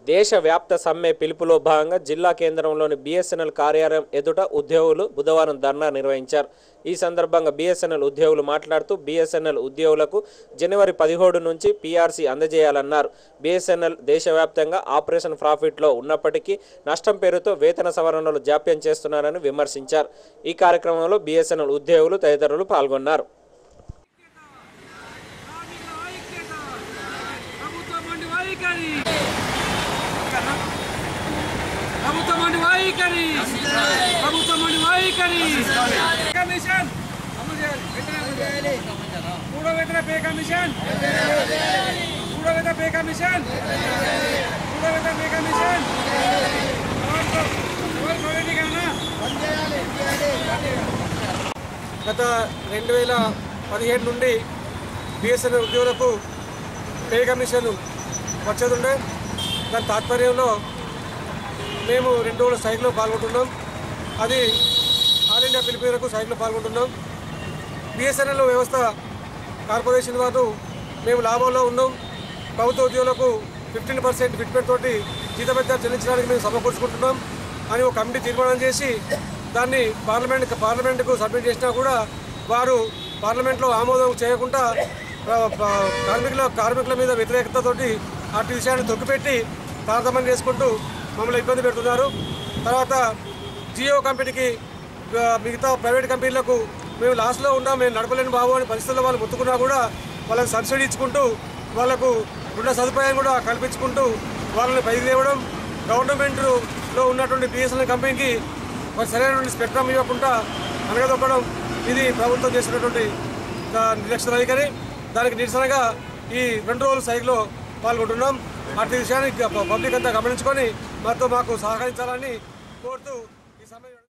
దేశవ్యాప్త సమ్మె పిలుపులో భాగంగా జిల్లా కేంద్రంలోని బీఎస్ఎన్ఎల్ కార్యాలయం ఎదుట ఉద్యోగులు బుధవారం ధర్నా నిర్వహించారు. ఈ సందర్భంగా బీఎస్ఎన్ఎల్ ఉద్యోగులు మాట్లాడుతూ బీఎస్ఎన్ఎల్ ఉద్యోగులకు జనవరి 17 నుంచి పీఆర్సీ అందజేయాలన్నారు. బీఎస్ఎన్ఎల్ దేశవ్యాప్తంగా ఆపరేషన్ ప్రాఫిట్లో ఉన్నప్పటికీ నష్టం పేరుతో వేతన సవరణలు జాప్యం చేస్తున్నారని విమర్శించారు. ఈ కార్యక్రమంలో బీఎస్ఎన్ఎల్ ఉద్యోగులు తదితరులు పాల్గొన్నారు. గత 2017 నుండి బీఎస్ఎన్ఎల్ ఉద్యోగులకు పే కమిషన్ వచ్చేది. దాని తాత్పర్యంలో మేము 2 రోజుల స్ట్రైక్లో పాల్గొంటున్నాం. అది ఆల్ ఇండియా పిలుపు మేరకు స్ట్రైక్లో పాల్గొంటున్నాం. బీఎస్ఎన్ఎల్ వ్యవస్థ కార్పొరేషన్ వారు మేము లాభంలో ఉన్నాం. ప్రభుత్వ ఉద్యోగులకు 15% ఫిట్మెంట్ తోటి జీతభత్యాలు చెల్లించడానికి మేము సమకూర్చుకుంటున్నాం అని ఒక కమిటీ తీర్మానం చేసి దాన్ని పార్లమెంటుకు సబ్మిట్ చేసినా కూడా వారు పార్లమెంట్లో ఆమోదం చేయకుండా కార్మికుల మీద వ్యతిరేకతతోటి అటు విషయాన్ని తొక్కిపెట్టి తారతమ్యం చేసుకుంటూ మమ్మల్ని ఇబ్బంది పెడుతున్నారు. తర్వాత జియో కంపెనీకి మిగతా ప్రైవేట్ కంపెనీలకు మేము లాస్లో ఉన్నాం, మేము నడపలేని బాబు అని పరిస్థితుల్లో వాళ్ళు ముట్టుకున్నా కూడా వాళ్ళకి సబ్సిడీ ఇచ్చుకుంటూ వాళ్ళకు రుణ సదుపాయం కూడా కల్పించుకుంటూ వాళ్ళని పైకి లేవడం, గవర్నమెంట్లో ఉన్నటువంటి బీఎస్ఎన్ఎల్ కంపెనీకి సరైనటువంటి స్పెక్ట్రమ్ ఇవ్వకుండా అనగదొక్కడం, ఇది ప్రభుత్వం చేసినటువంటి నిర్లక్ష్య వైఖరి. దానికి నిరసనగా ఈ 2 రోజుల స్ట్రైక్లో పాల్గొంటున్నాం. అటు విషయాన్ని పబ్లిక్ అంతా గమనించుకొని మాకు సహకరించాలని కోరుతూ ఈ సమయం